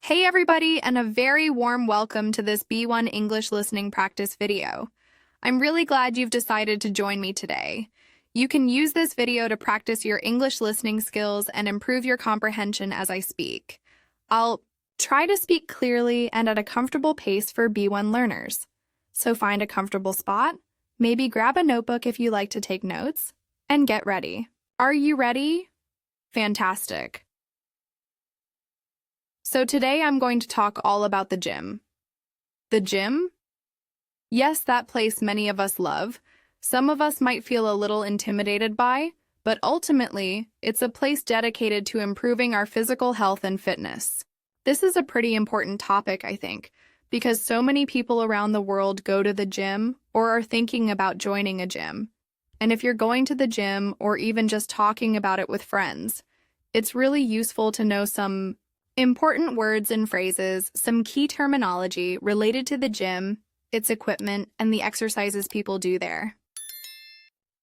Hey everybody, and a very warm welcome to this B1 English listening practice video. I'm really glad you've decided to join me today. You can use this video to practice your English listening skills and improve your comprehension as I speak. I'll try to speak clearly and at a comfortable pace for B1 learners. So find a comfortable spot, maybe grab a notebook if you like to take notes, and get ready. Are you ready? Fantastic. So today I'm going to talk all about the gym. The gym? Yes, that place many of us love. Some of us might feel a little intimidated by, but ultimately, it's a place dedicated to improving our physical health and fitness. This is a pretty important topic, I think, because so many people around the world go to the gym or are thinking about joining a gym. And if you're going to the gym or even just talking about it with friends, it's really useful to know some important words and phrases, some key terminology related to the gym, its equipment, and the exercises people do there.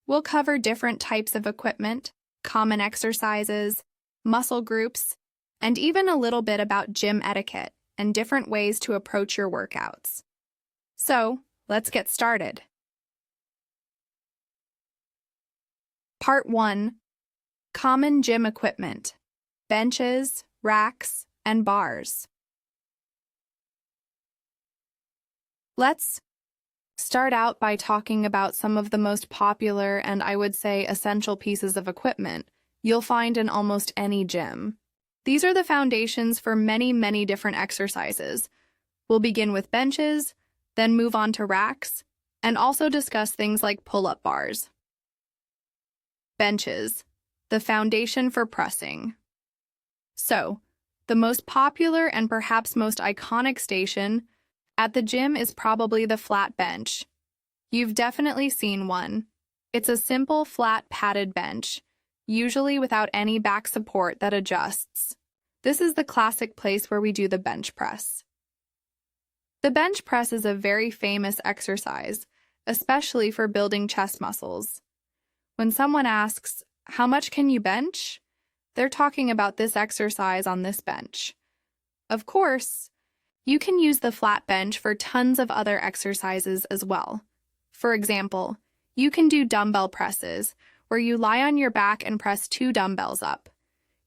We'll cover different types of equipment, common exercises, muscle groups, and even a little bit about gym etiquette and different ways to approach your workouts. So, let's get started. Part 1. Common gym equipment: benches, racks, and bars. Let's start out by talking about some of the most popular and I would say essential pieces of equipment you'll find in almost any gym. These are the foundations for many different exercises. We'll begin with benches, then move on to racks, and also discuss things like pull-up bars. Benches, the foundation for pressing. So, the most popular and perhaps most iconic station at the gym is probably the flat bench. You've definitely seen one. It's a simple, flat, padded bench, usually without any back support that adjusts. This is the classic place where we do the bench press. The bench press is a very famous exercise, especially for building chest muscles. When someone asks, "How much can you bench?" they're talking about this exercise on this bench. Of course, you can use the flat bench for tons of other exercises as well. For example, you can do dumbbell presses, where you lie on your back and press 2 dumbbells up.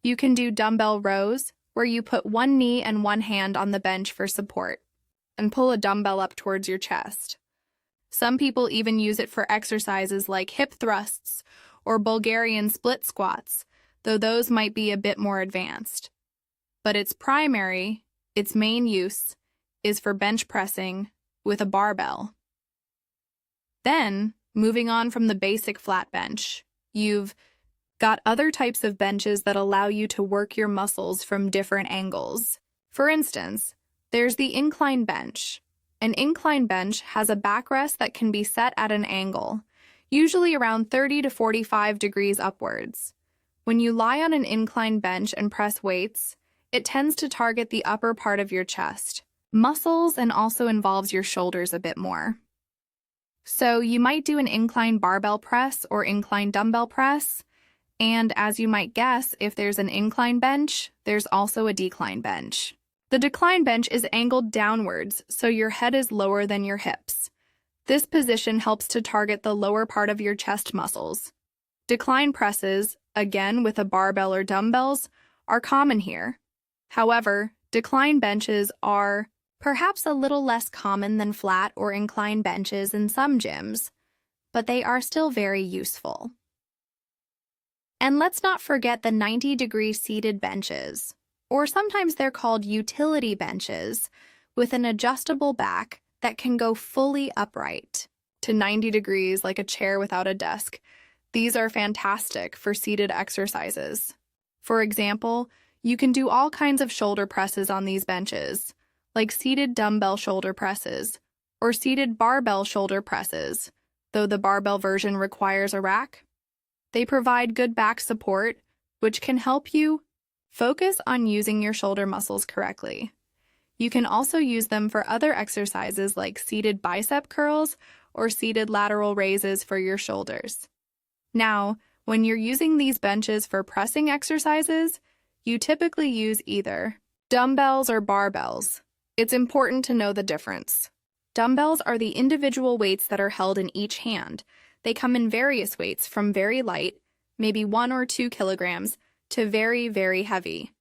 You can do dumbbell rows, where you put one knee and one hand on the bench for support, and pull a dumbbell up towards your chest. Some people even use it for exercises like hip thrusts or Bulgarian split squats, though those might be a bit more advanced. But its main use, is for bench pressing with a barbell. Then, moving on from the basic flat bench, you've got other types of benches that allow you to work your muscles from different angles. For instance, there's the incline bench. An incline bench has a backrest that can be set at an angle, usually around 30 to 45 degrees upwards. When you lie on an incline bench and press weights, it tends to target the upper part of your chest, muscles, and also involves your shoulders a bit more. So you might do an incline barbell press or incline dumbbell press, and as you might guess, if there's an incline bench, there's also a decline bench. The decline bench is angled downwards, so your head is lower than your hips. This position helps to target the lower part of your chest muscles. Decline presses, again with a barbell or dumbbells, are common here. However, decline benches are perhaps a little less common than flat or incline benches in some gyms, but they are still very useful. And let's not forget the 90-degree seated benches, or sometimes they're called utility benches, with an adjustable back that can go fully upright to 90 degrees like a chair without a desk. These are fantastic for seated exercises. For example, you can do all kinds of shoulder presses on these benches, like seated dumbbell shoulder presses or seated barbell shoulder presses, though the barbell version requires a rack. They provide good back support, which can help you focus on using your shoulder muscles correctly. You can also use them for other exercises like seated bicep curls or seated lateral raises for your shoulders. Now, when you're using these benches for pressing exercises, you typically use either Dumbbells or barbells. It's important to know the difference. Dumbbells are the individual weights that are held in each hand. They come in various weights from very light, maybe 1 or 2 kilograms, to very, very heavy.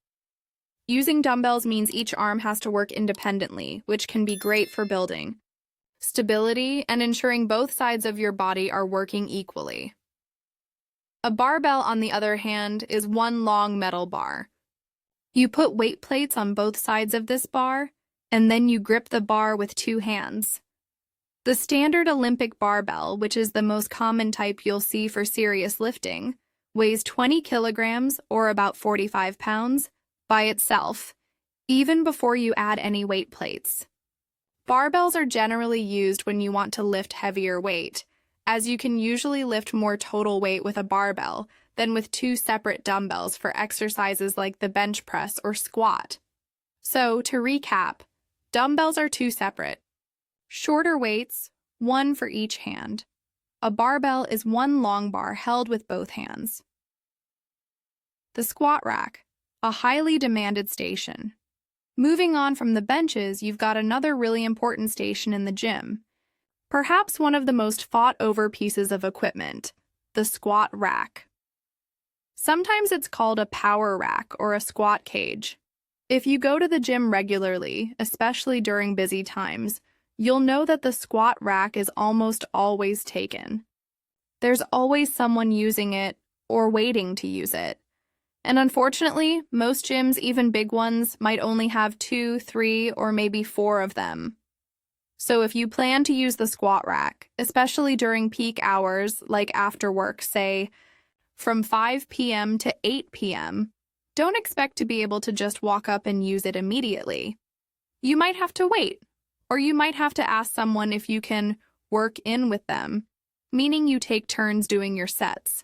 Using dumbbells means each arm has to work independently, which can be great for building stability and ensuring both sides of your body are working equally. A barbell, on the other hand, is one long metal bar. You put weight plates on both sides of this bar, and then you grip the bar with 2 hands. The standard Olympic barbell, which is the most common type you'll see for serious lifting, weighs 20 kilograms or about 45 pounds by itself, even before you add any weight plates. Barbells are generally used when you want to lift heavier weight, as you can usually lift more total weight with a barbell than with 2 separate dumbbells for exercises like the bench press or squat. So, to recap, dumbbells are 2 separate. Shorter weights, 1 for each hand. A barbell is 1 long bar held with both hands. The squat rack, a highly demanded station. Moving on from the benches, you've got another really important station in the gym. Perhaps one of the most fought-over pieces of equipment, the squat rack. Sometimes it's called a power rack or a squat cage. If you go to the gym regularly, especially during busy times, you'll know that the squat rack is almost always taken. There's always someone using it or waiting to use it. And unfortunately, most gyms, even big ones, might only have 2, 3, or maybe 4 of them. So if you plan to use the squat rack, especially during peak hours, like after work, say, from 5 p.m. to 8 p.m., don't expect to be able to just walk up and use it immediately. You might have to wait, or you might have to ask someone if you can work in with them, meaning you take turns doing your sets.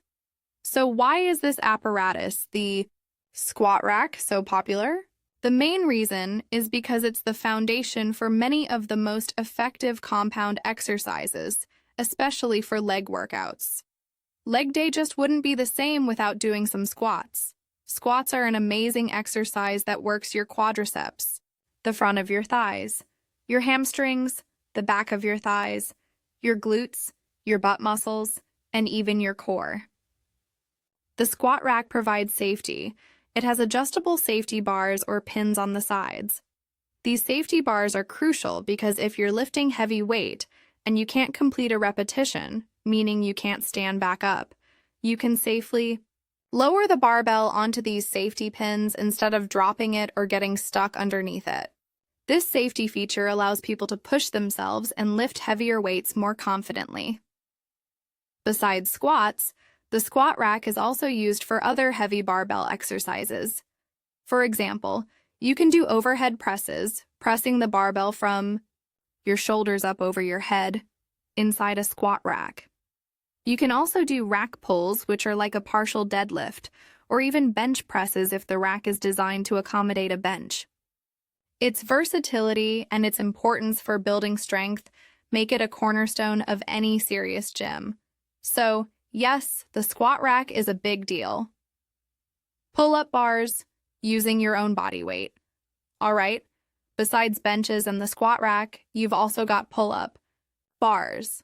So why is this apparatus, the squat rack, so popular? The main reason is because it's the foundation for many of the most effective compound exercises, especially for leg workouts. Leg day just wouldn't be the same without doing some squats. Squats are an amazing exercise that works your quadriceps, the front of your thighs, your hamstrings, the back of your thighs, your glutes, your butt muscles, and even your core. The squat rack provides safety. It has adjustable safety bars or pins on the sides. These safety bars are crucial because if you're lifting heavy weight and you can't complete a repetition, meaning you can't stand back up, you can safely lower the barbell onto these safety pins instead of dropping it or getting stuck underneath it. This safety feature allows people to push themselves and lift heavier weights more confidently. Besides squats, the squat rack is also used for other heavy barbell exercises. For example, you can do overhead presses, pressing the barbell from your shoulders up over your head inside a squat rack. You can also do rack pulls, which are like a partial deadlift, or even bench presses if the rack is designed to accommodate a bench. Its versatility and its importance for building strength make it a cornerstone of any serious gym. So, yes, the squat rack is a big deal. Pull-up bars, using your own body weight. All right, besides benches and the squat rack, you've also got pull-up bars.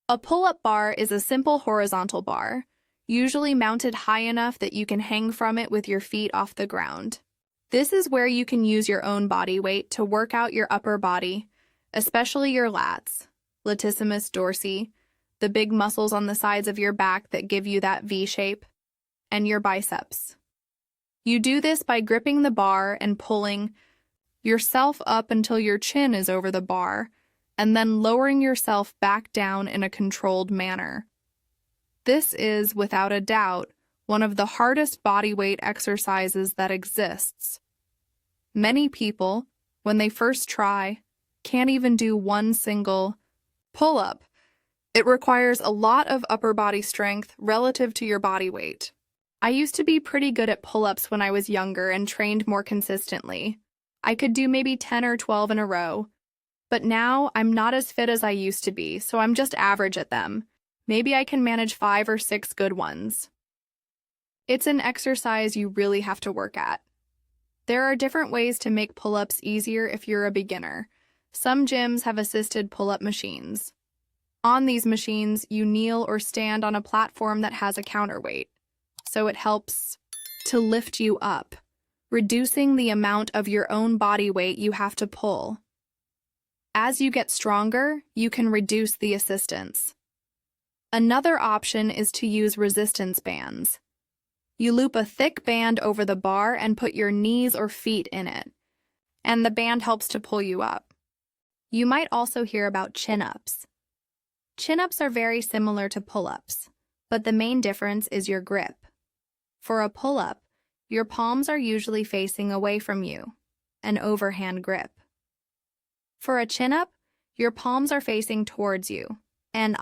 A pull-up bar is a simple horizontal bar, usually mounted high enough that you can hang from it with your feet off the ground. This is where you can use your own body weight to work out your upper body, especially your lats, latissimus dorsi, the big muscles on the sides of your back that give you that V shape, and your biceps. You do this by gripping the bar and pulling yourself up until your chin is over the bar, and then lowering yourself back down in a controlled manner. This is, without a doubt, one of the hardest bodyweight exercises that exists. Many people, when they first try, can't even do one single pull-up. It requires a lot of upper body strength relative to your body weight. I used to be pretty good at pull-ups when I was younger and trained more consistently. I could do maybe 10 or 12 in a row. But now I'm not as fit as I used to be, so I'm just average at them. Maybe I can manage 5 or 6 good ones. It's an exercise you really have to work at. There are different ways to make pull-ups easier if you're a beginner. Some gyms have assisted pull-up machines. On these machines, you kneel or stand on a platform that has a counterweight, so it helps to lift you up, reducing the amount of your own body weight you have to pull. As you get stronger, you can reduce the assistance. Another option is to use resistance bands. You loop a thick band over the bar and put your knees or feet in it, and the band helps to pull you up. You might also hear about chin-ups. Chin-ups are very similar to pull-ups, but the main difference is your grip. For a pull-up, your palms are usually facing away from you, an overhand grip. For a chin-up, your palms are facing towards you, an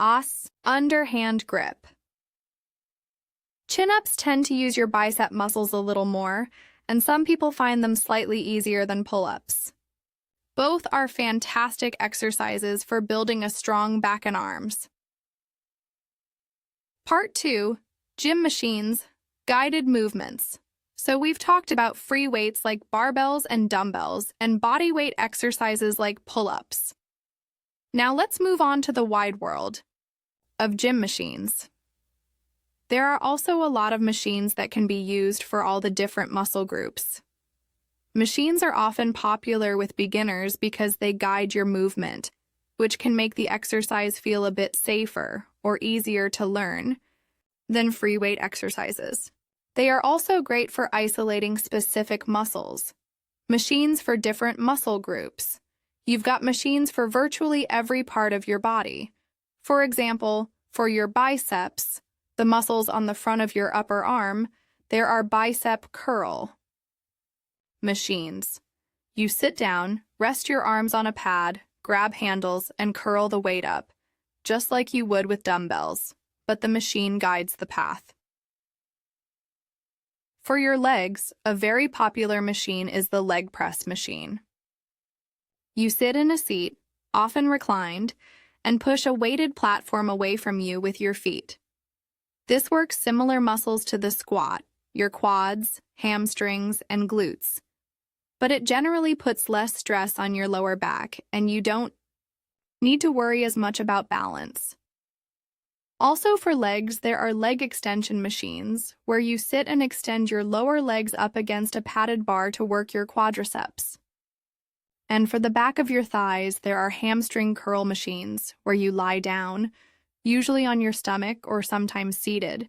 underhand grip. Chin-ups tend to use your bicep muscles a little more, and some people find them slightly easier than pull-ups. Both are fantastic exercises for building a strong back and arms. Part 2, Gym Machines, Guided Movements. So we've talked about free weights like barbells and dumbbells and body weight exercises like pull-ups. Now let's move on to the wide world of gym machines. There are also a lot of machines that can be used for all the different muscle groups. Machines are often popular with beginners because they guide your movement, which can make the exercise feel a bit safer or easier to learn than free weight exercises. They are also great for isolating specific muscles. Machines for different muscle groups. You've got machines for virtually every part of your body. For example, for your biceps, the muscles on the front of your upper arm, there are bicep curl machines. You sit down, rest your arms on a pad, grab handles, and curl the weight up, just like you would with dumbbells, but the machine guides the path. For your legs, a very popular machine is the leg press machine. You sit in a seat, often reclined, and push a weighted platform away from you with your feet. This works similar muscles to the squat, your quads, hamstrings, and glutes. But it generally puts less stress on your lower back, and you don't need to worry as much about balance. Also for legs, there are leg extension machines, where you sit and extend your lower legs up against a padded bar to work your quadriceps. And for the back of your thighs, there are hamstring curl machines, where you lie down, usually on your stomach or sometimes seated,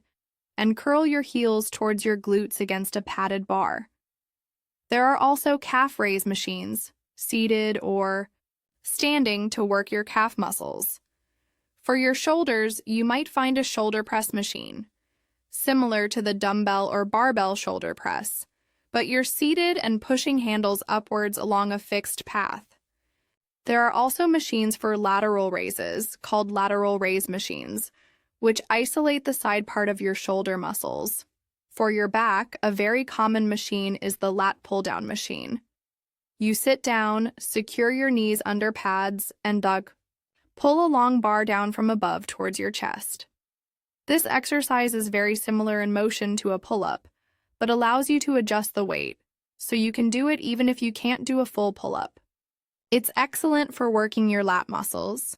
and curl your heels towards your glutes against a padded bar. There are also calf raise machines, seated or standing to work your calf muscles. For your shoulders, you might find a shoulder press machine, similar to the dumbbell or barbell shoulder press, but you're seated and pushing handles upwards along a fixed path. There are also machines for lateral raises, called lateral raise machines, which isolate the side part of your shoulder muscles. For your back, a very common machine is the lat pull-down machine. You sit down, secure your knees under pads, and pull a long bar down from above towards your chest. This exercise is very similar in motion to a pull-up, but allows you to adjust the weight, so you can do it even if you can't do a full pull-up. It's excellent for working your lat muscles.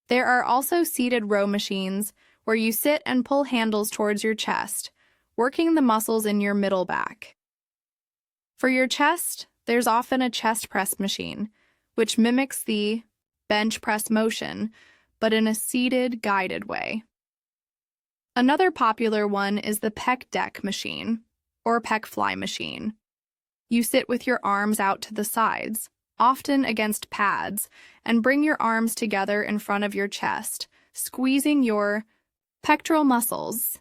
There are also seated row machines where you sit and pull handles towards your chest, working the muscles in your middle back. For your chest, there's often a chest press machine, which mimics the bench press motion, but in a seated, guided way. Another popular one is the pec deck machine, or pec fly machine. You sit with your arms out to the sides, often against pads, and bring your arms together in front of your chest, squeezing your pectoral muscles.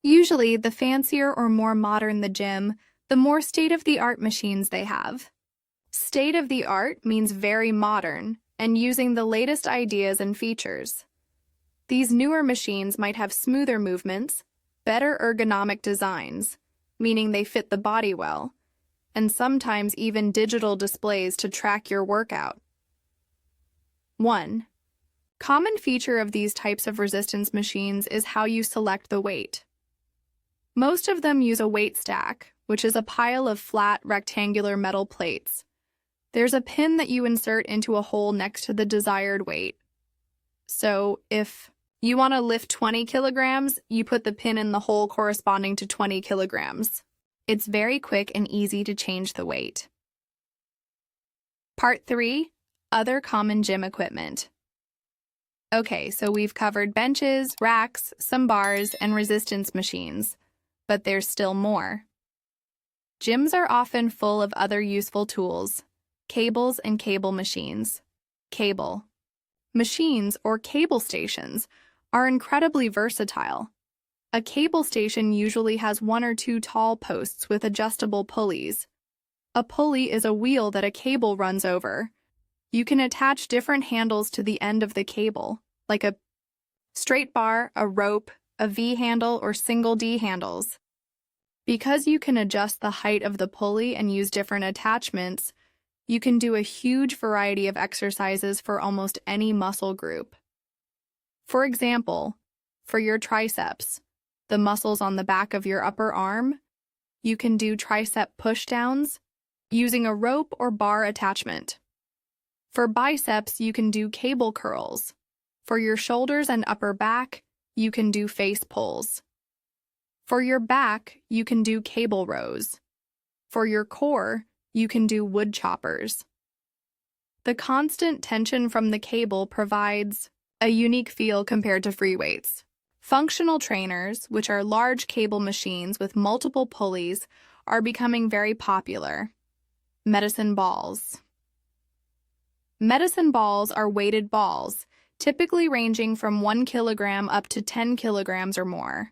Usually, the fancier or more modern the gym, the more state-of-the-art machines they have. State-of-the-art means very modern and using the latest ideas and features. These newer machines might have smoother movements, better ergonomic designs, meaning they fit the body well, and sometimes even digital displays to track your workout. 1. Common feature of these types of resistance machines is how you select the weight. Most of them use a weight stack, which is a pile of flat, rectangular metal plates. There's a pin that you insert into a hole next to the desired weight. So if you want to lift 20 kilograms, you put the pin in the hole corresponding to 20 kilograms. It's very quick and easy to change the weight. Part 3. Other common gym equipment. Okay, so we've covered benches, racks, some bars, and resistance machines, but there's still more. Gyms are often full of other useful tools, cables and cable machines. Cable. Machines, or cable stations, are incredibly versatile. A cable station usually has 1 or 2 tall posts with adjustable pulleys. A pulley is a wheel that a cable runs over. You can attach different handles to the end of the cable, like a straight bar, a rope, a V handle, or single D handles. Because you can adjust the height of the pulley and use different attachments, you can do a huge variety of exercises for almost any muscle group. For example, for your triceps, the muscles on the back of your upper arm, you can do tricep pushdowns using a rope or bar attachment. For biceps, you can do cable curls. For your shoulders and upper back, you can do face pulls. For your back, you can do cable rows. For your core, you can do wood choppers. The constant tension from the cable provides a unique feel compared to free weights. Functional trainers, which are large cable machines with multiple pulleys, are becoming very popular. Medicine balls. Medicine balls are weighted balls, typically ranging from 1 kilogram up to 10 kilograms or more.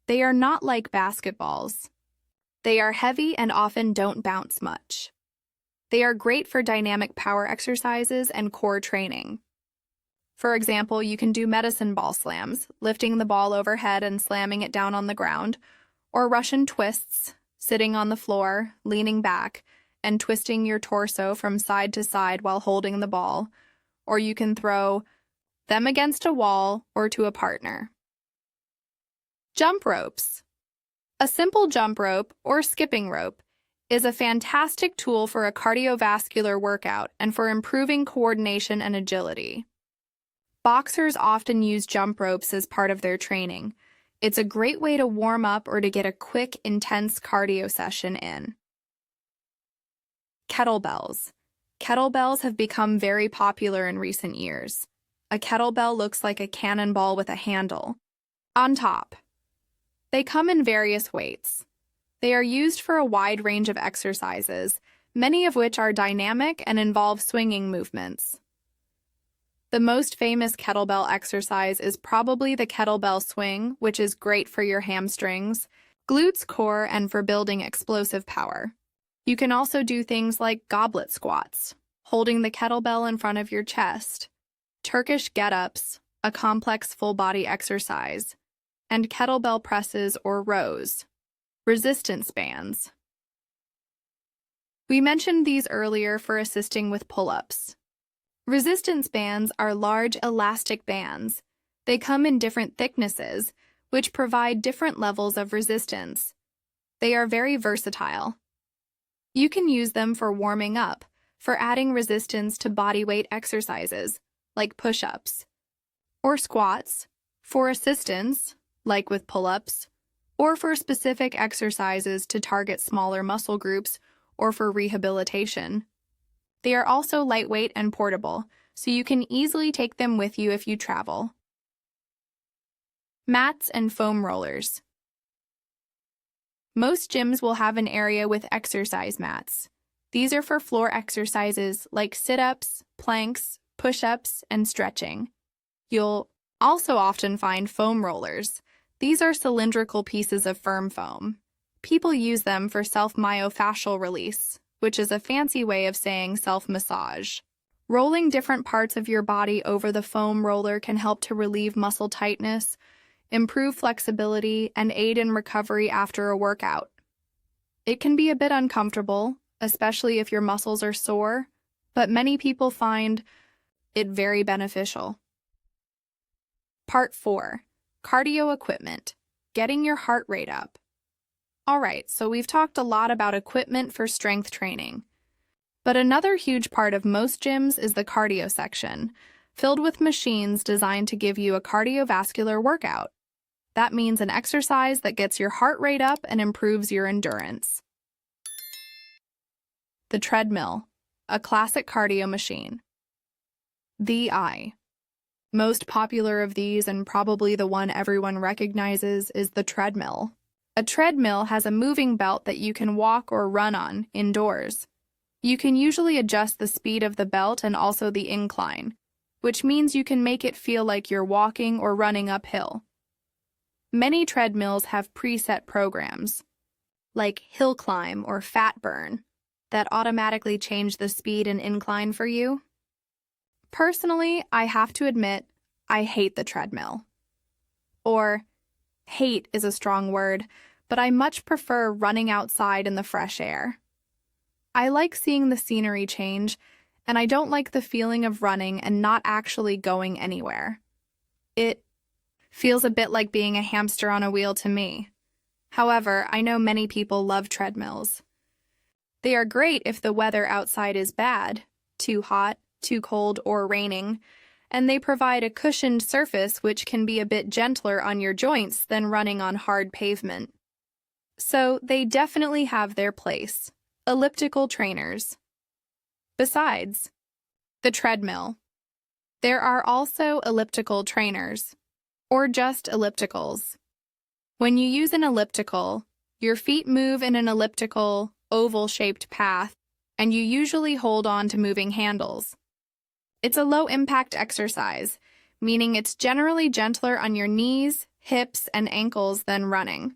They are not like basketballs. They are heavy and often don't bounce much. They are great for dynamic power exercises and core training. For example, you can do medicine ball slams, lifting the ball overhead and slamming it down on the ground, or Russian twists, sitting on the floor, leaning back, and twisting your torso from side to side while holding the ball, or you can throw them against a wall or to a partner. Jump ropes. A simple jump rope, or skipping rope, is a fantastic tool for a cardiovascular workout and for improving coordination and agility. Boxers often use jump ropes as part of their training. It's a great way to warm up or to get a quick, intense cardio session in. Kettlebells. Kettlebells have become very popular in recent years. A kettlebell looks like a cannonball with a handle on top. They come in various weights. They are used for a wide range of exercises, many of which are dynamic and involve swinging movements. The most famous kettlebell exercise is probably the kettlebell swing, which is great for your hamstrings, glutes, core, and for building explosive power. You can also do things like goblet squats, holding the kettlebell in front of your chest, Turkish get-ups, a complex full-body exercise, and kettlebell presses or rows, resistance bands. We mentioned these earlier for assisting with pull-ups. Resistance bands are large elastic bands. They come in different thicknesses, which provide different levels of resistance. They are very versatile. You can use them for warming up, for adding resistance to bodyweight exercises, like push-ups, or squats, for assistance, like with pull-ups, or for specific exercises to target smaller muscle groups or for rehabilitation. They are also lightweight and portable, so you can easily take them with you if you travel. Mats and foam rollers. Most gyms will have an area with exercise mats. These are for floor exercises like sit-ups, planks, push-ups, and stretching. You'll also often find foam rollers. These are cylindrical pieces of firm foam. People use them for self-myofascial release, which is a fancy way of saying self-massage. Rolling different parts of your body over the foam roller can help to relieve muscle tightness, improve flexibility, and aid in recovery after a workout. It can be a bit uncomfortable, especially if your muscles are sore, but many people find it very beneficial. Part 4. Cardio equipment. Getting your heart rate up. Alright, so we've talked a lot about equipment for strength training. But another huge part of most gyms is the cardio section, filled with machines designed to give you a cardiovascular workout. That means an exercise that gets your heart rate up and improves your endurance. The treadmill, a classic cardio machine. The most popular of these, and probably the one everyone recognizes, is the treadmill. A treadmill has a moving belt that you can walk or run on indoors. You can usually adjust the speed of the belt and also the incline, which means you can make it feel like you're walking or running uphill. Many treadmills have preset programs, like hill climb or fat burn, that automatically change the speed and incline for you. Personally, I have to admit, I hate the treadmill. Or, hate is a strong word, but I much prefer running outside in the fresh air. I like seeing the scenery change, and I don't like the feeling of running and not actually going anywhere. It feels a bit like being a hamster on a wheel to me. However, I know many people love treadmills. They are great if the weather outside is bad, too hot, too cold, or raining, and they provide a cushioned surface which can be a bit gentler on your joints than running on hard pavement. So they definitely have their place. Elliptical trainers. Besides the treadmill, there are also elliptical trainers, or just ellipticals. When you use an elliptical, your feet move in an elliptical, oval-shaped path, and you usually hold on to moving handles. It's a low-impact exercise, meaning it's generally gentler on your knees, hips, and ankles than running.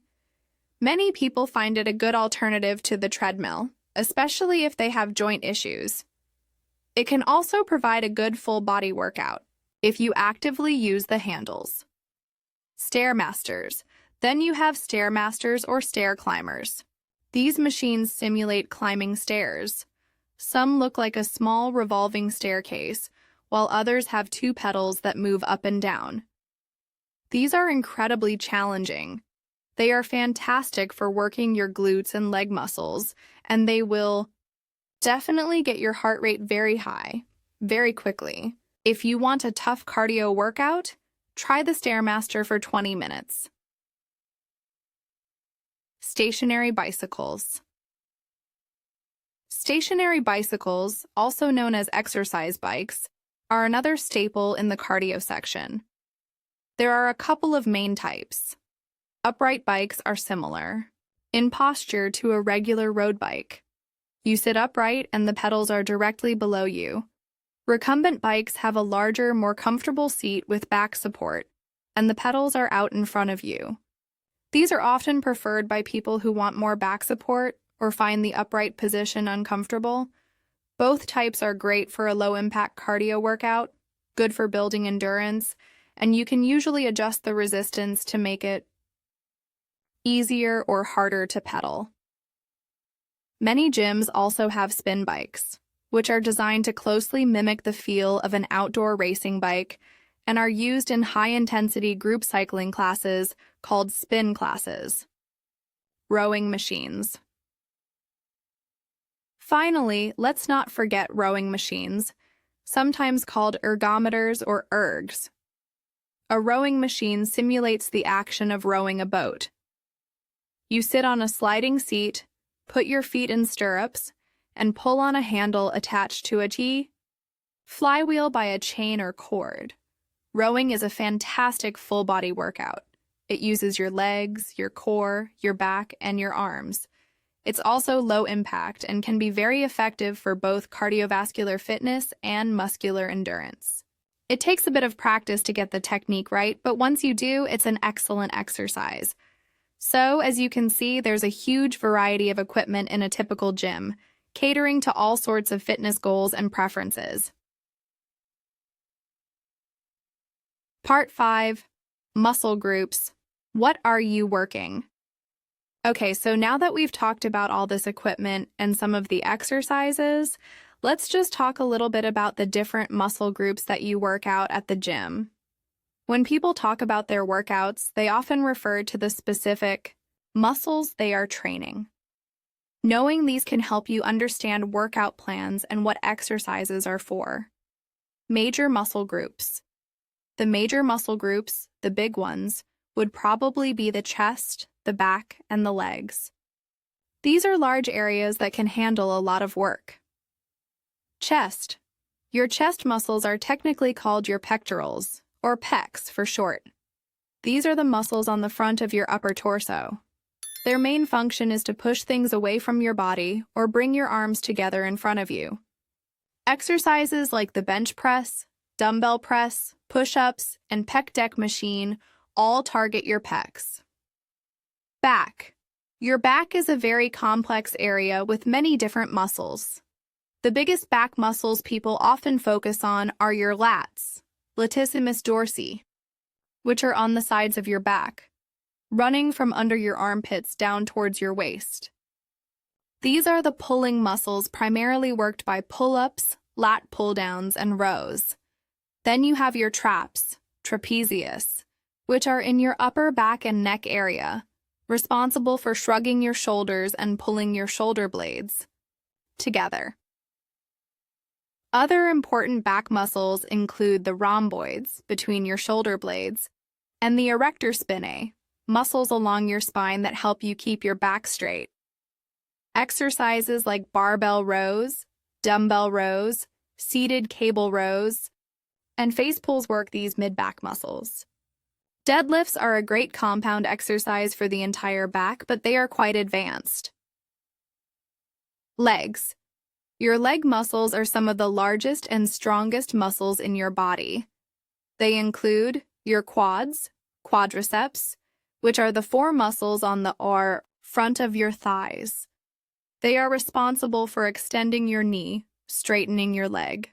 Many people find it a good alternative to the treadmill, especially if they have joint issues. It can also provide a good full-body workout if you actively use the handles. Stairmasters. Then you have stairmasters or stair climbers. These machines simulate climbing stairs. Some look like a small revolving staircase, while others have two pedals that move up and down. These are incredibly challenging. They are fantastic for working your glutes and leg muscles, and they will definitely get your heart rate very high, very quickly. If you want a tough cardio workout, try the Stairmaster for 20 minutes. Stationary bicycles. Stationary bicycles, also known as exercise bikes, are another staple in the cardio section. There are a couple of main types. Upright bikes are similar in posture to a regular road bike. You sit upright and the pedals are directly below you. Recumbent bikes have a larger, more comfortable seat with back support, and the pedals are out in front of you. These are often preferred by people who want more back support or find the upright position uncomfortable. Both types are great for a low-impact cardio workout, good for building endurance, and you can usually adjust the resistance to make it easier or harder to pedal. Many gyms also have spin bikes, which are designed to closely mimic the feel of an outdoor racing bike and are used in high-intensity group cycling classes called spin classes. Rowing machines. Finally, let's not forget rowing machines, sometimes called ergometers or ergs. A rowing machine simulates the action of rowing a boat. You sit on a sliding seat, put your feet in stirrups, and pull on a handle attached to a flywheel by a chain or cord. Rowing is a fantastic full-body workout. It uses your legs, your core, your back, and your arms. It's also low impact and can be very effective for both cardiovascular fitness and muscular endurance. It takes a bit of practice to get the technique right, but once you do, it's an excellent exercise. So, as you can see, there's a huge variety of equipment in a typical gym, catering to all sorts of fitness goals and preferences. Part 5. Muscle groups. What are you working? Okay, so now that we've talked about all this equipment and some of the exercises, let's just talk a little bit about the different muscle groups that you work out at the gym. When people talk about their workouts, they often refer to the specific muscles they are training. Knowing these can help you understand workout plans and what exercises are for. Major muscle groups. The major muscle groups, the big ones, would probably be the chest, the back, and the legs. These are large areas that can handle a lot of work. Chest. Your chest muscles are technically called your pectorals, or pecs for short. These are the muscles on the front of your upper torso. Their main function is to push things away from your body or bring your arms together in front of you. Exercises like the bench press, dumbbell press, push-ups, and pec deck machine all target your pecs. Back. Your back is a very complex area with many different muscles. The biggest back muscles people often focus on are your lats, latissimus dorsi, which are on the sides of your back, running from under your armpits down towards your waist. These are the pulling muscles primarily worked by pull-ups, lat pull-downs, and rows. Then you have your traps, trapezius, which are in your upper back and neck area, responsible for shrugging your shoulders and pulling your shoulder blades together. Other important back muscles include the rhomboids between your shoulder blades and the erector spinae, muscles along your spine that help you keep your back straight. Exercises like barbell rows, dumbbell rows, seated cable rows, and face pulls work these mid-back muscles. Deadlifts are a great compound exercise for the entire back, but they are quite advanced. Legs. Your leg muscles are some of the largest and strongest muscles in your body. They include your quads, quadriceps, which are the four muscles on the front of your thighs. They are responsible for extending your knee, straightening your leg.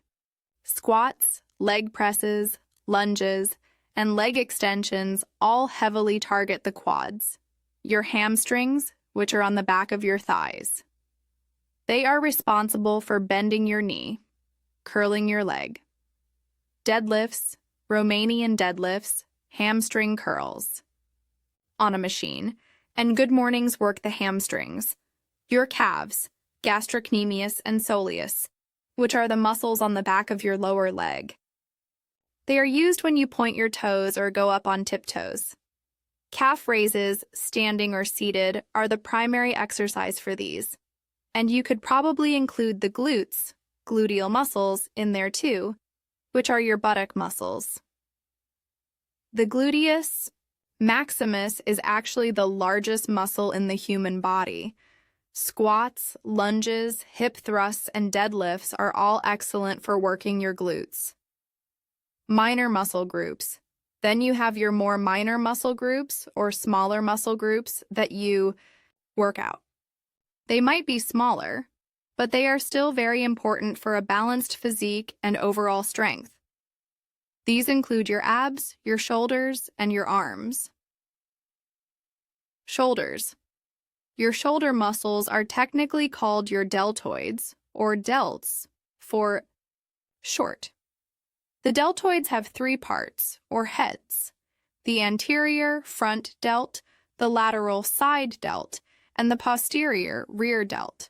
Squats, leg presses, lunges, and leg extensions all heavily target the quads. Your hamstrings, which are on the back of your thighs. They are responsible for bending your knee, curling your leg. Deadlifts, Romanian deadlifts, hamstring curls on a machine, and good mornings work the hamstrings. Your calves, gastrocnemius and soleus, which are the muscles on the back of your lower leg. They are used when you point your toes or go up on tiptoes. Calf raises, standing or seated, are the primary exercise for these. And you could probably include the glutes, gluteal muscles, in there too, which are your buttock muscles. The gluteus maximus is actually the largest muscle in the human body. Squats, lunges, hip thrusts, and deadlifts are all excellent for working your glutes. Minor muscle groups. Then you have your more minor muscle groups or smaller muscle groups that you work out. They might be smaller, but they are still very important for a balanced physique and overall strength. These include your abs, your shoulders, and your arms. Shoulders. Your shoulder muscles are technically called your deltoids, or delts, for short. The deltoids have three parts, or heads: the anterior front delt, the lateral side delt, and the posterior rear delt.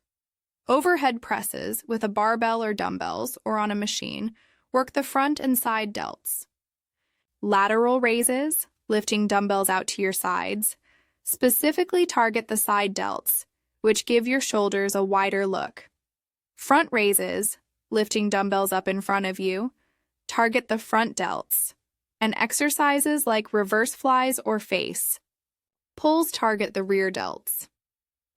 Overhead presses with a barbell or dumbbells or on a machine work the front and side delts. Lateral raises, lifting dumbbells out to your sides, specifically target the side delts, which give your shoulders a wider look. Front raises, lifting dumbbells up in front of you, target the front delts, and exercises like reverse flies or face pulls target the rear delts.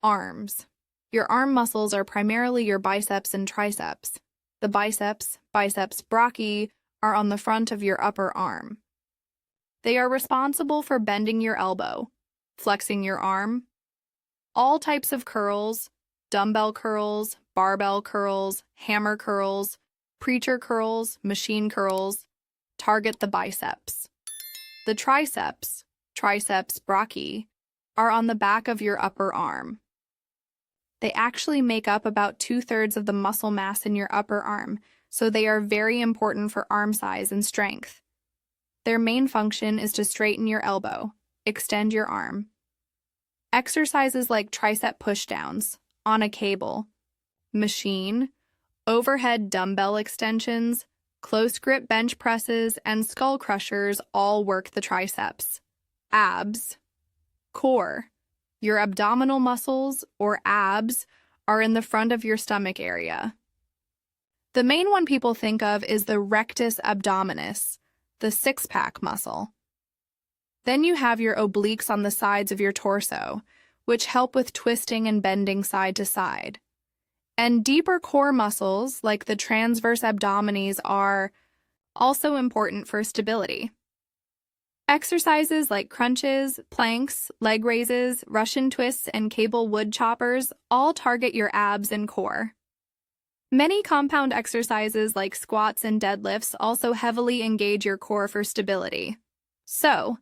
Arms. Your arm muscles are primarily your biceps and triceps. The biceps brachii, are on the front of your upper arm. They are responsible for bending your elbow, flexing your arm. All types of curls, dumbbell curls, barbell curls, hammer curls, preacher curls, machine curls, target the biceps. The triceps brachii, are on the back of your upper arm. They actually make up about 2/3 of the muscle mass in your upper arm, so they are very important for arm size and strength. Their main function is to straighten your elbow, extend your arm. Exercises like tricep pushdowns, on a cable, machine, overhead dumbbell extensions, close grip bench presses, and skull crushers all work the triceps. Abs, core. Your abdominal muscles, or abs, are in the front of your stomach area. The main one people think of is the rectus abdominis, the six-pack muscle. Then you have your obliques on the sides of your torso, which help with twisting and bending side to side. And deeper core muscles, like the transverse abdominis, are also important for stability. Exercises like crunches, planks, leg raises, Russian twists, and cable wood choppers all target your abs and core. Many compound exercises like squats and deadlifts also heavily engage your core for stability. So,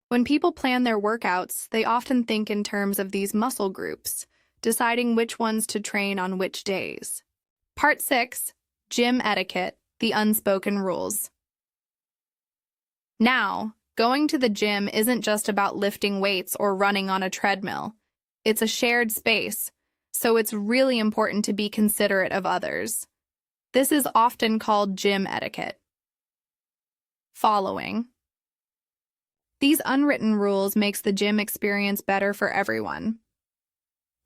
when people plan their workouts, they often think in terms of these muscle groups, deciding which ones to train on which days. Part 6, Gym Etiquette, the Unspoken Rules. Now, going to the gym isn't just about lifting weights or running on a treadmill. It's a shared space, so it's really important to be considerate of others. This is often called gym etiquette. Following. These unwritten rules makes the gym experience better for everyone.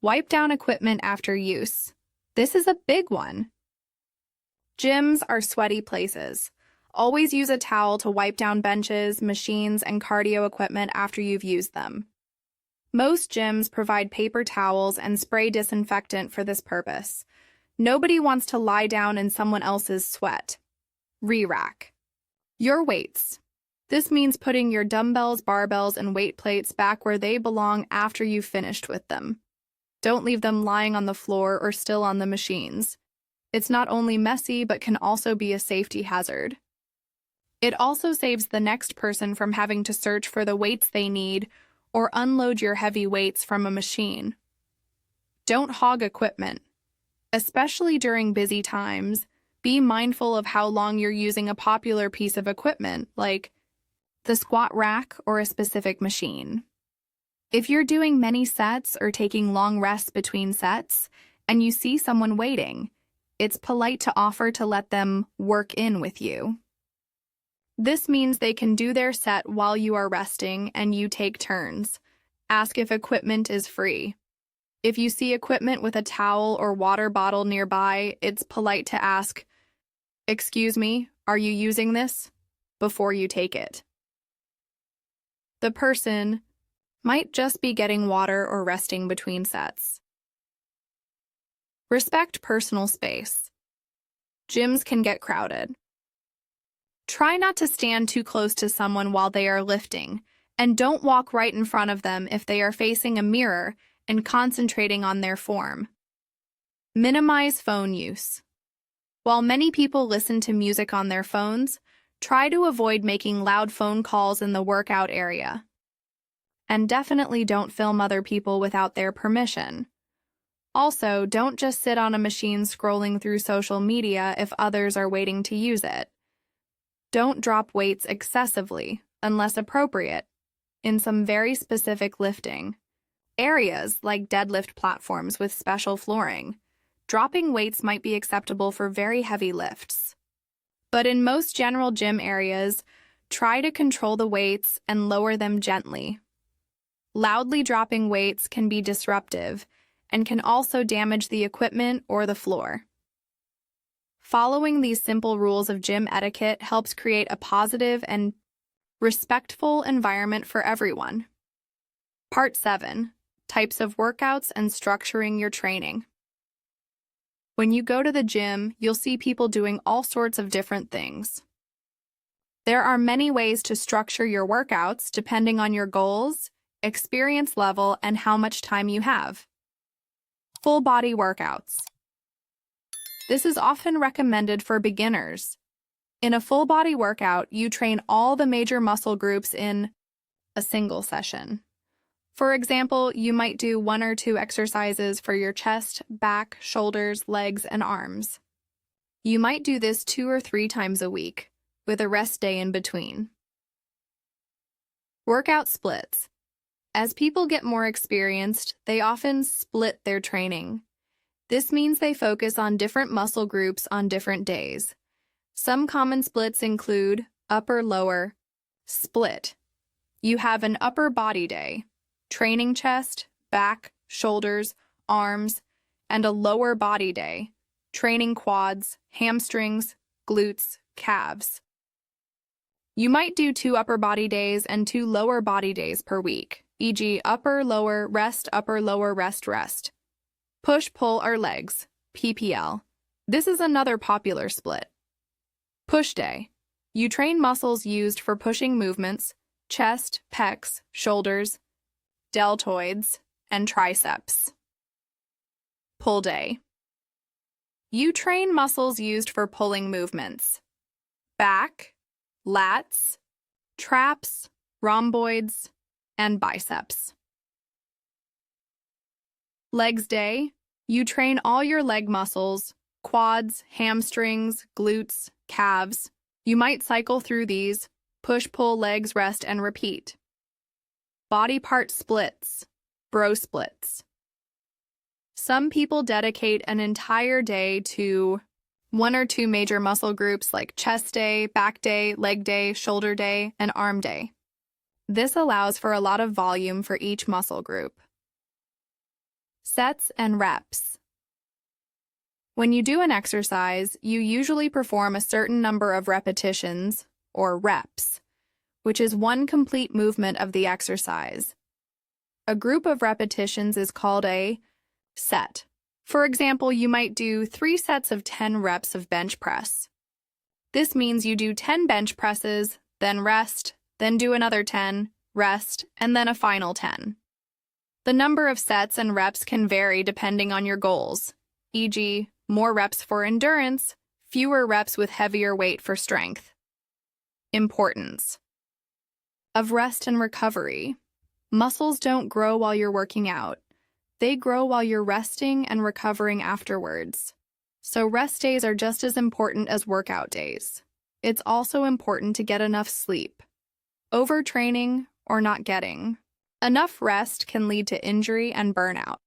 Wipe down equipment after use. This is a big one. Gyms are sweaty places. Always use a towel to wipe down benches, machines, and cardio equipment after you've used them. Most gyms provide paper towels and spray disinfectant for this purpose. Nobody wants to lie down in someone else's sweat. Re-rack. Your weights. This means putting your dumbbells, barbells, and weight plates back where they belong after you've finished with them. Don't leave them lying on the floor or still on the machines. It's not only messy, but can also be a safety hazard. It also saves the next person from having to search for the weights they need or unload your heavy weights from a machine. Don't hog equipment. Especially during busy times, be mindful of how long you're using a popular piece of equipment, like the squat rack or a specific machine. If you're doing many sets or taking long rests between sets, and you see someone waiting, it's polite to offer to let them work in with you. This means they can do their set while you are resting and you take turns. Ask if equipment is free. If you see equipment with a towel or water bottle nearby, it's polite to ask, "Excuse me, are you using this?" before you take it. The person might just be getting water or resting between sets. Respect personal space. Gyms can get crowded. Try not to stand too close to someone while they are lifting, and don't walk right in front of them if they are facing a mirror and concentrating on their form. Minimize phone use. While many people listen to music on their phones, try to avoid making loud phone calls in the workout area. And definitely don't film other people without their permission. Also, don't just sit on a machine scrolling through social media if others are waiting to use it. Don't drop weights excessively, unless appropriate, in some very specific lifting areas like deadlift platforms with special flooring. Dropping weights might be acceptable for very heavy lifts. But in most general gym areas, try to control the weights and lower them gently. Loudly dropping weights can be disruptive and can also damage the equipment or the floor. Following these simple rules of gym etiquette helps create a positive and respectful environment for everyone. Part 7. Types of workouts and structuring your training. When you go to the gym, you'll see people doing all sorts of different things. There are many ways to structure your workouts depending on your goals, experience level, and how much time you have. Full body workouts. This is often recommended for beginners. In a full body workout, you train all the major muscle groups in a single session. For example, you might do 1 or 2 exercises for your chest, back, shoulders, legs, and arms. You might do this 2 or 3 times a week, with a rest day in between. Workout splits. As people get more experienced, they often split their training. This means they focus on different muscle groups on different days. Some common splits include upper-lower split. You have an upper body day, training chest, back, shoulders, arms, and a lower body day, training quads, hamstrings, glutes, calves. You might do 2 upper body days and 2 lower body days per week, e.g. upper, lower, rest, rest. Push-pull or legs, PPL. This is another popular split. Push day. You train muscles used for pushing movements, chest, pecs, shoulders, deltoids, and triceps. Pull day. You train muscles used for pulling movements, back, lats, traps, rhomboids, and biceps. Legs day. You train all your leg muscles, quads, hamstrings, glutes, calves. You might cycle through these, push, pull, legs, rest, and repeat. Body part splits, bro splits. Some people dedicate an entire day to 1 or 2 major muscle groups like chest day, back day, leg day, shoulder day, and arm day. This allows for a lot of volume for each muscle group. Sets and reps. When you do an exercise, you usually perform a certain number of repetitions, or reps, which is one complete movement of the exercise. A group of repetitions is called a set. For example, you might do 3 sets of 10 reps of bench press. This means you do 10 bench presses, then rest, then do another 10, rest, and then a final 10. The number of sets and reps can vary depending on your goals, e.g., more reps for endurance, fewer reps with heavier weight for strength. Importance of rest and recovery. Muscles don't grow while you're working out. They grow while you're resting and recovering afterwards. So rest days are just as important as workout days. It's also important to get enough sleep. Overtraining or not getting enough rest can lead to injury and burnout.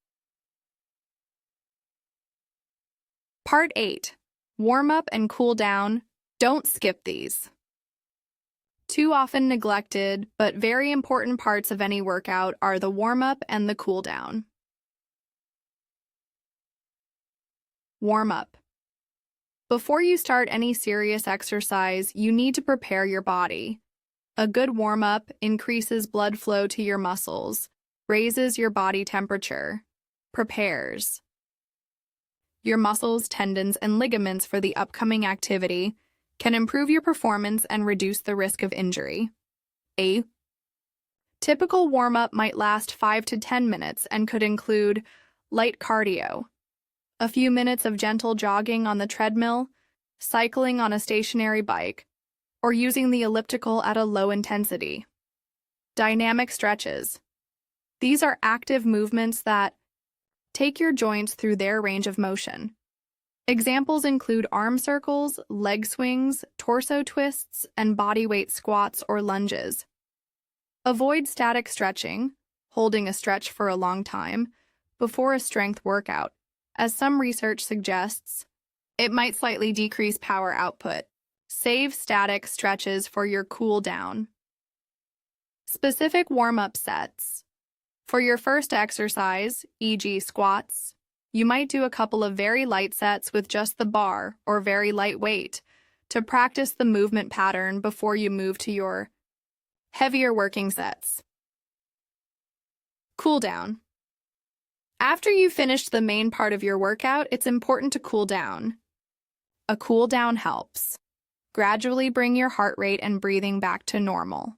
Part 8. Warm-up and cool-down. Don't skip these. 2 often neglected but very important parts of any workout are the warm-up and the cool-down. Warm-up. Before you start any serious exercise, you need to prepare your body. A good warm-up increases blood flow to your muscles, raises your body temperature, prepares your muscles, tendons, and ligaments for the upcoming activity, can improve your performance and reduce the risk of injury. A typical warm-up might last 5 to 10 minutes and could include light cardio, a few minutes of gentle jogging on the treadmill, cycling on a stationary bike, or using the elliptical at a low intensity. Dynamic stretches. These are active movements that take your joints through their range of motion. Examples include arm circles, leg swings, torso twists, and bodyweight squats or lunges. Avoid static stretching, holding a stretch for a long time, before a strength workout. As some research suggests, it might slightly decrease power output. Save static stretches for your cool down. Specific warm-up sets. For your first exercise, e.g. squats, you might do a couple of very light sets with just the bar or very light weight to practice the movement pattern before you move to your heavier working sets. Cool down. After you've finished the main part of your workout, it's important to cool down. A cool down helps gradually bring your heart rate and breathing back to normal.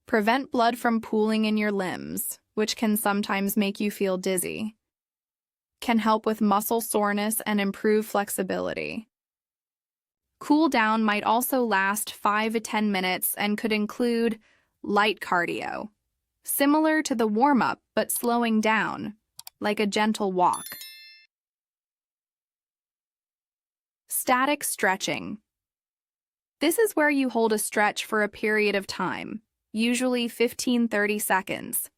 Prevent blood from pooling in your limbs, which can sometimes make you feel dizzy. Can help with muscle soreness and improve flexibility. Cool down might also last 5 to 10 minutes and could include light cardio, similar to the warm-up but slowing down, like a gentle walk. Static stretching. This is where you hold a stretch for a period of time, usually 15-30 seconds.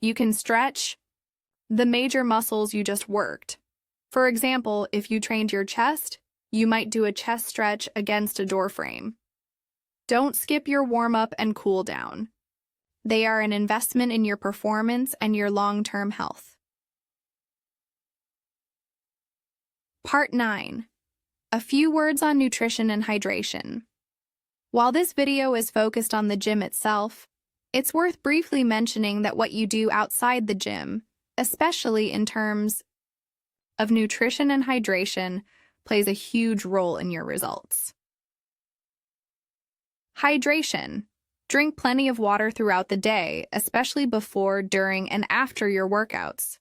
You can stretch the major muscles you just worked. For example, if you trained your chest, you might do a chest stretch against a door frame. Don't skip your warm-up and cool down. They are an investment in your performance and your long-term health. Part 9. A few words on nutrition and hydration. While this video is focused on the gym itself, it's worth briefly mentioning that what you do outside the gym, especially in terms of nutrition and hydration, plays a huge role in your results. Hydration. Drink plenty of water throughout the day, especially before, during, and after your workouts.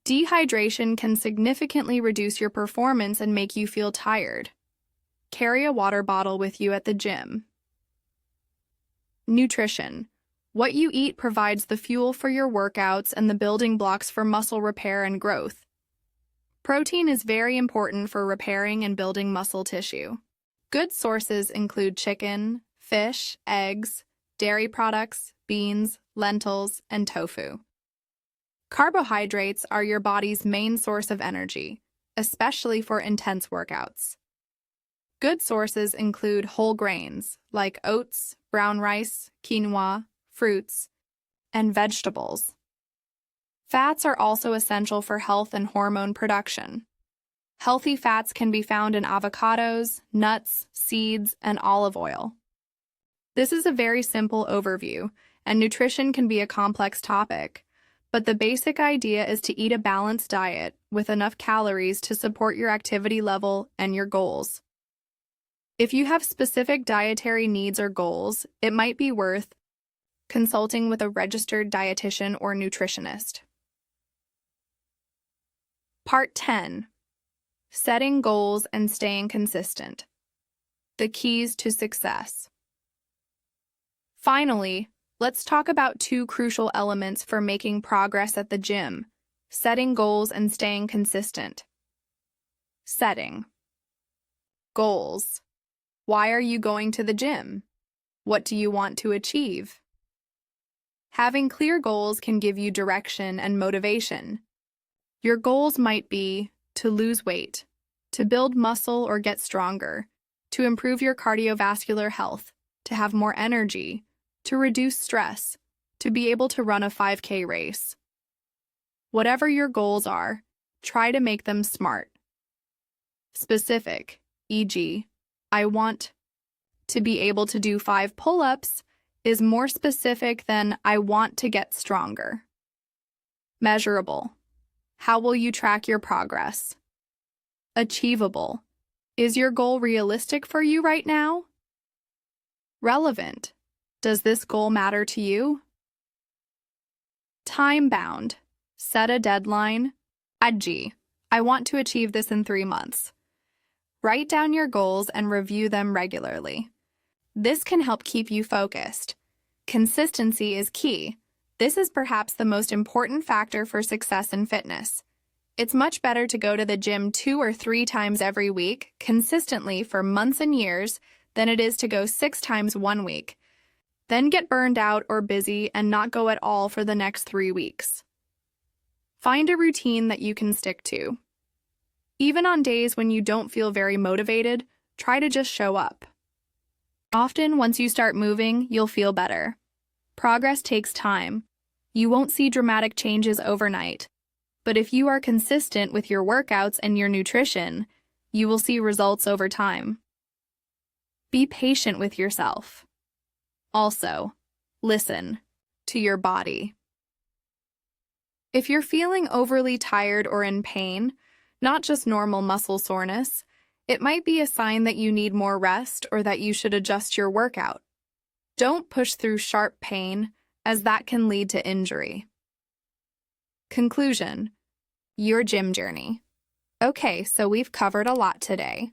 Dehydration can significantly reduce your performance and make you feel tired. Carry a water bottle with you at the gym. Nutrition. What you eat provides the fuel for your workouts and the building blocks for muscle repair and growth. Protein is very important for repairing and building muscle tissue. Good sources include chicken, fish, eggs, dairy products, beans, lentils, and tofu. Carbohydrates are your body's main source of energy, especially for intense workouts. Good sources include whole grains like oats, brown rice, quinoa, fruits, and vegetables. Fats are also essential for health and hormone production. Healthy fats can be found in avocados, nuts, seeds, and olive oil. This is a very simple overview, and nutrition can be a complex topic, but the basic idea is to eat a balanced diet with enough calories to support your activity level and your goals. If you have specific dietary needs or goals, it might be worth consulting with a registered dietitian or nutritionist. Part 10. Setting goals and staying consistent. The keys to success. Finally, let's talk about two crucial elements for making progress at the gym: setting goals and staying consistent. Setting goals. Why are you going to the gym? What do you want to achieve? Having clear goals can give you direction and motivation. Your goals might be to lose weight, to build muscle or get stronger, to improve your cardiovascular health, to have more energy, to reduce stress, to be able to run a 5K race. Whatever your goals are, try to make them smart. Specific, e.g., I want to be able to do 5 pull-ups, is more specific than I want to get stronger. Measurable. How will you track your progress? Achievable. Is your goal realistic for you right now? Relevant. Does this goal matter to you? Time-bound. Set a deadline. I want to achieve this in 3 months. Write down your goals and review them regularly. This can help keep you focused. Consistency is key. This is perhaps the most important factor for success in fitness. It's much better to go to the gym 2 or 3 times every week, consistently for months and years, than it is to go 6 times one week, then get burned out or busy and not go at all for the next 3 weeks. Find a routine that you can stick to. Even on days when you don't feel very motivated, try to just show up. Often, once you start moving, you'll feel better. Progress takes time. You won't see dramatic changes overnight. But if you are consistent with your workouts and your nutrition, you will see results over time. Be patient with yourself. Also, listen to your body. If you're feeling overly tired or in pain, not just normal muscle soreness, it might be a sign that you need more rest or that you should adjust your workout. Don't push through sharp pain, as that can lead to injury. Conclusion: your gym journey. Okay, so we've covered a lot today.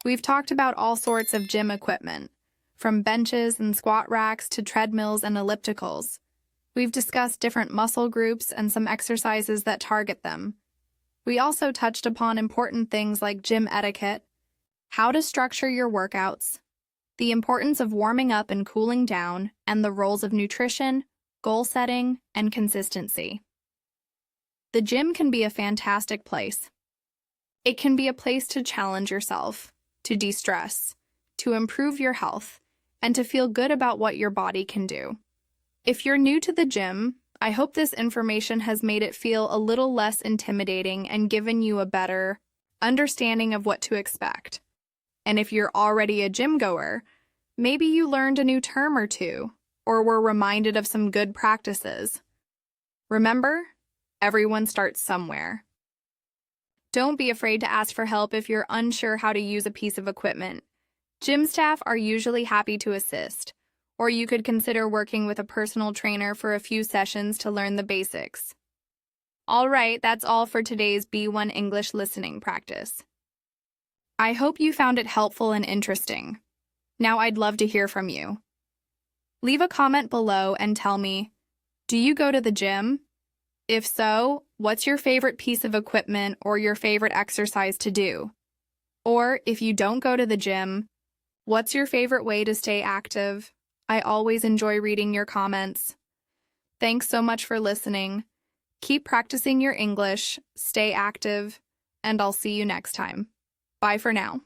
We've talked about all sorts of gym equipment, from benches and squat racks to treadmills and ellipticals. We've discussed different muscle groups and some exercises that target them. We also touched upon important things like gym etiquette, how to structure your workouts, the importance of warming up and cooling down, and the roles of nutrition, goal setting, and consistency. The gym can be a fantastic place. It can be a place to challenge yourself, to de-stress, to improve your health, and to feel good about what your body can do. If you're new to the gym, I hope this information has made it feel a little less intimidating and given you a better understanding of what to expect. And if you're already a gym goer, maybe you learned a new term or two, or were reminded of some good practices. Remember, everyone starts somewhere. Don't be afraid to ask for help if you're unsure how to use a piece of equipment. Gym staff are usually happy to assist, or you could consider working with a personal trainer for a few sessions to learn the basics. All right, that's all for today's B1 English listening practice. I hope you found it helpful and interesting. Now I'd love to hear from you. Leave a comment below and tell me, do you go to the gym? If so, what's your favorite piece of equipment or your favorite exercise to do? Or if you don't go to the gym, what's your favorite way to stay active? I always enjoy reading your comments. Thanks so much for listening. Keep practicing your English, stay active, and I'll see you next time. Bye for now.